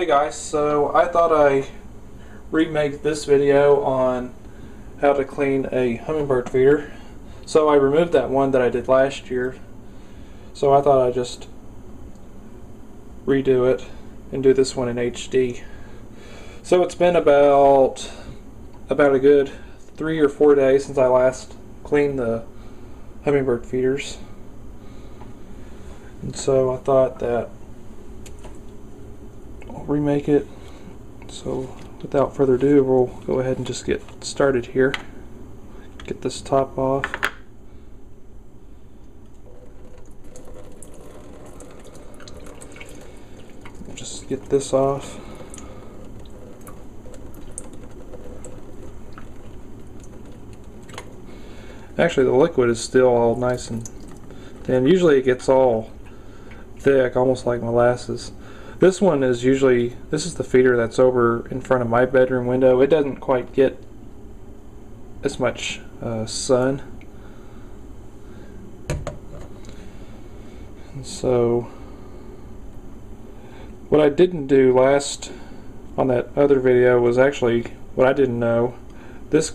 Hey guys, so I thought I'd remake this video on how to clean a hummingbird feeder. So I removed that one that I did last year, so I thought I'd just redo it and do this one in HD. So it's been about a good 3 or 4 days since I last cleaned the hummingbird feeders, and so I thought that I'll remake it. So without further ado, we'll go ahead and just get started here. Get this top off. We'll just get this off. Actually, the liquid is still all nice and thin. Usually it gets all thick, almost like molasses. This one is usually, this is the feeder that's over in front of my bedroom window. It doesn't quite get as much sun. And so what I didn't do last on that other video was actually what I didn't know. This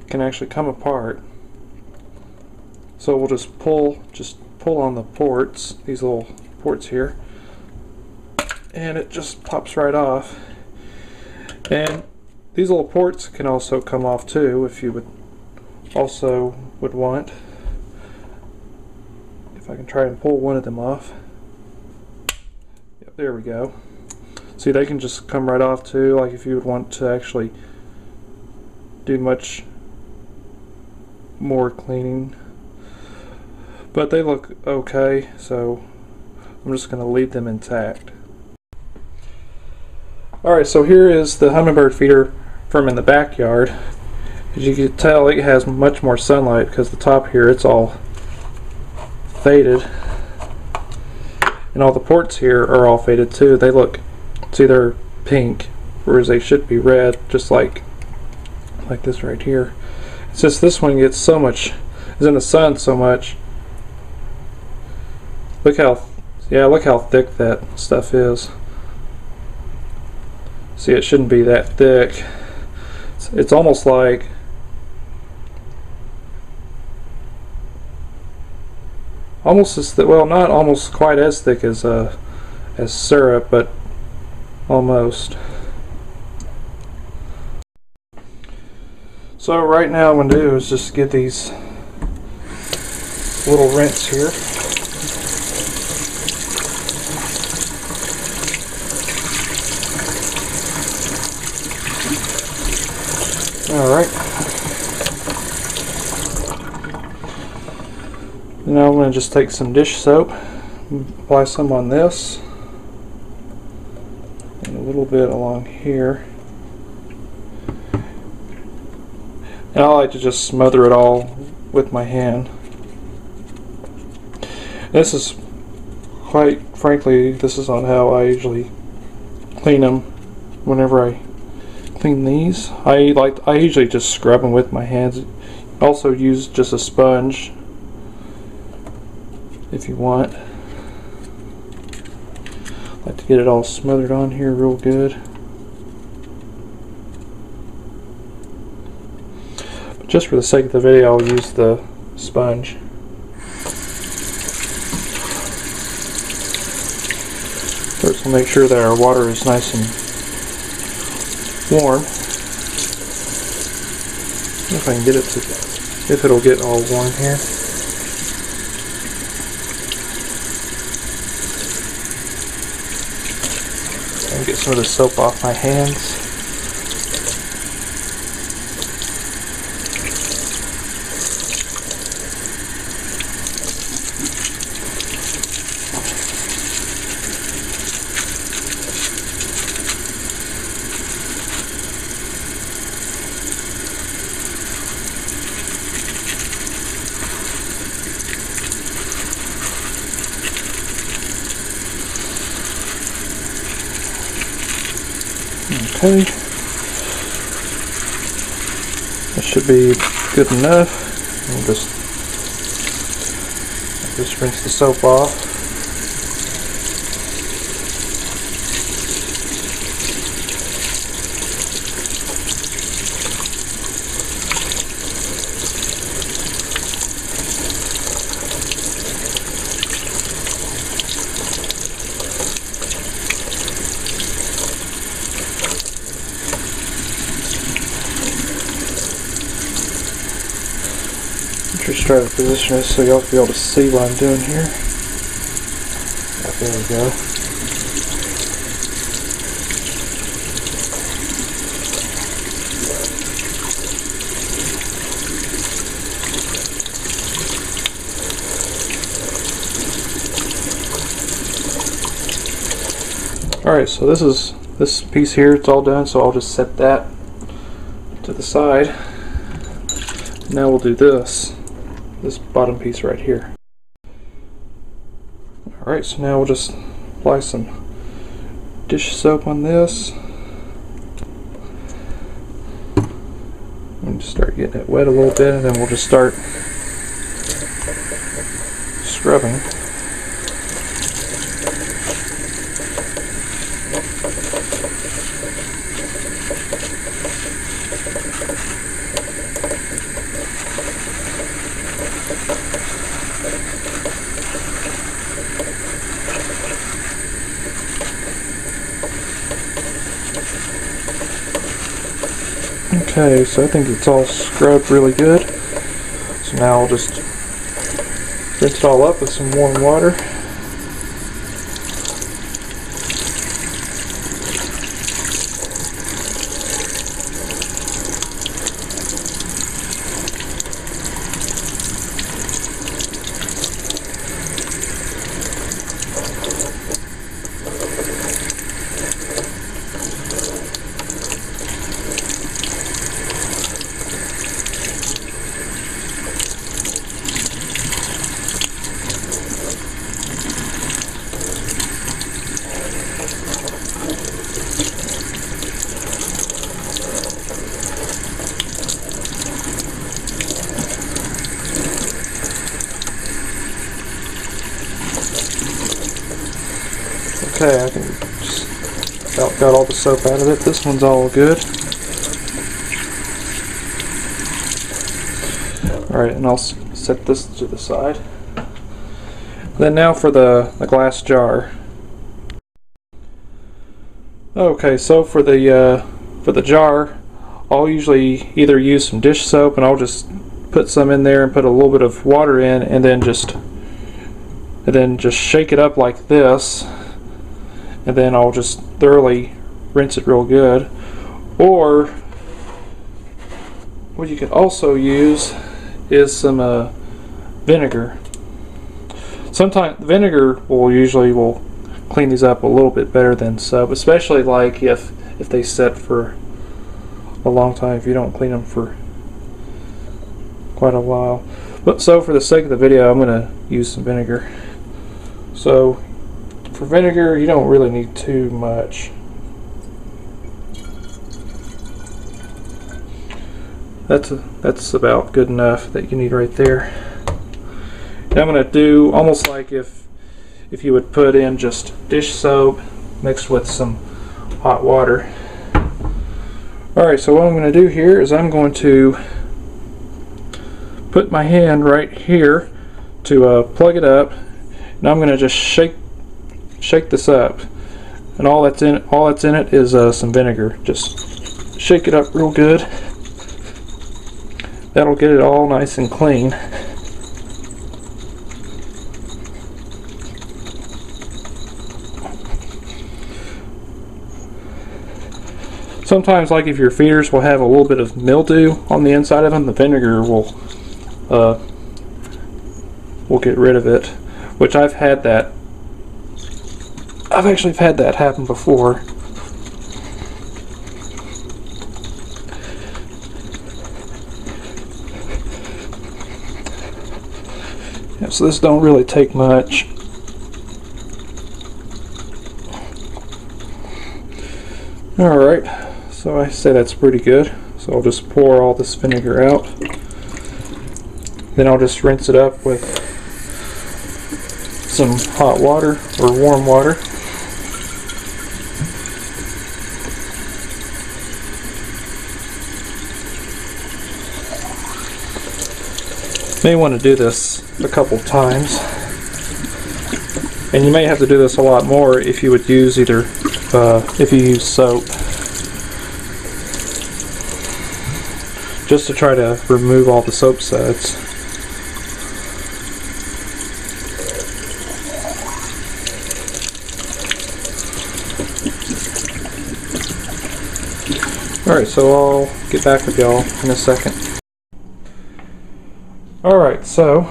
can actually come apart. So we'll just pull on the ports, these little ports here, and it just pops right off. And these little ports can also come off too if you would want. If I can try and pull one of them off. Yep, there we go. See, they can just come right off too, like if you would want to actually do much more cleaning. But they look okay, so I'm just going to leave them intact. Alright, so here is the hummingbird feeder from in the backyard. As you can tell, it has much more sunlight because the top here, it's all faded. And all the ports here are all faded too. They look, see, they're pink, whereas they should be red, just like this right here. It's just this one gets so much, is in the sun so much. Look how thick that stuff is. See, it shouldn't be that thick. It's almost like well, not almost quite as thick as syrup, but almost. So right now, what I'm going to do is just get these little rinse here. Alright. Now I'm going to just take some dish soap, apply some on this, and a little bit along here. And I like to just smother it all with my hand. This is, quite frankly, this is on how I usually clean them whenever I clean these. I usually just scrub them with my hands. Also use just a sponge if you want. I like to get it all smothered on here real good. But just for the sake of the video, I'll use the sponge. First, we'll make sure that our water is nice and warm. If I can get it to, if it'll get all warm here. And get some of the soap off my hands. Okay, that should be good enough. I'll just rinse the soap off. try to position this so y'all can be able to see what I'm doing here. There we go. Alright, so this piece here, it's all done, so I'll just set that to the side. Now we'll do this bottom piece right here. Alright, so now we'll just apply some dish soap on this. And just start getting it wet a little bit, and then we'll just start scrubbing. Okay, so I think it's all scrubbed really good. So now I'll just rinse it all up with some warm water. Okay, I think just about got all the soap out of it. This one's all good. Alright, and I'll set this to the side. Then now for the glass jar. Okay, so for the jar, I'll usually either use some dish soap, and I'll just put some in there and put a little bit of water in, and then just shake it up like this. And then I'll just thoroughly rinse it real good. Or what you could also use is some vinegar. Sometimes vinegar will clean these up a little bit better than soap, especially like if they set for a long time, if you don't clean them for quite a while. But so for the sake of the video, I'm going to use some vinegar. So for vinegar, you don't really need too much. That's about good enough that you need right there. And I'm going to do almost like if you would put in just dish soap mixed with some hot water. Alright, so what I'm going to do here is I'm going to put my hand right here to plug it up, and I'm going to just shake this up, and all that's in it is some vinegar. Just shake it up real good. That'll get it all nice and clean. Sometimes, like if your feeders will have a little bit of mildew on the inside of them, the vinegar will get rid of it. Which I've actually had that happen before. Yeah, so this don't really take much. Alright, so I say that's pretty good. So I'll just pour all this vinegar out. Then I'll just rinse it up with some hot water or warm water. May want to do this a couple times, and you may have to do this a lot more if you would use if you use soap, just to try to remove all the soap suds. Alright, so I'll get back with y'all in a second. Alright, so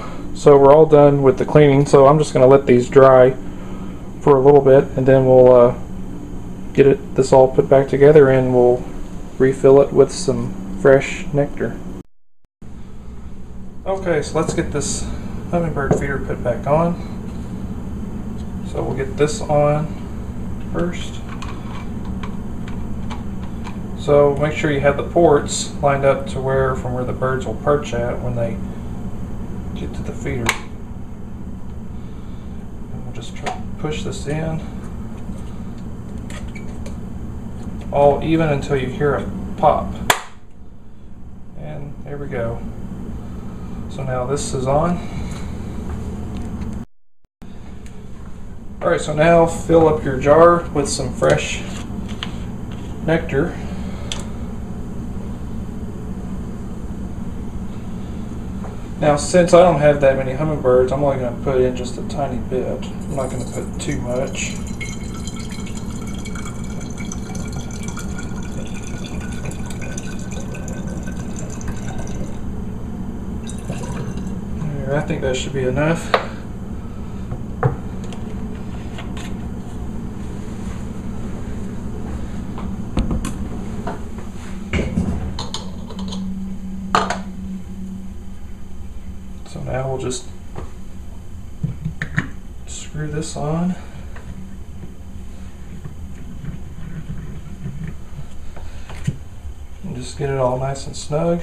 we're all done with the cleaning, so I'm just going to let these dry for a little bit, and then we'll get this all put back together, and we'll refill it with some fresh nectar. Okay, so let's get this hummingbird feeder put back on. So we'll get this on first. So make sure you have the ports lined up to from where the birds will perch at when they get to the feeder. And we'll just try to push this in all even until you hear a pop. And there we go. So now this is on. Alright, so now fill up your jar with some fresh nectar. Now, since I don't have that many hummingbirds, I'm only going to put in just a tiny bit. I'm not going to put too much. There, I think that should be enough. So now we'll just screw this on. And just get it all nice and snug.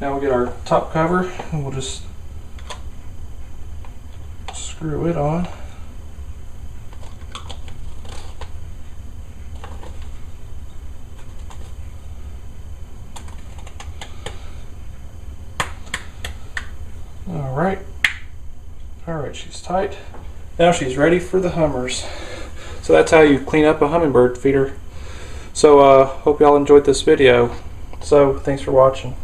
Now we'll get our top cover and we'll just screw it on. Alright, she's tight. Now she's ready for the hummers. So that's how you clean up a hummingbird feeder. So hope y'all enjoyed this video. So thanks for watching.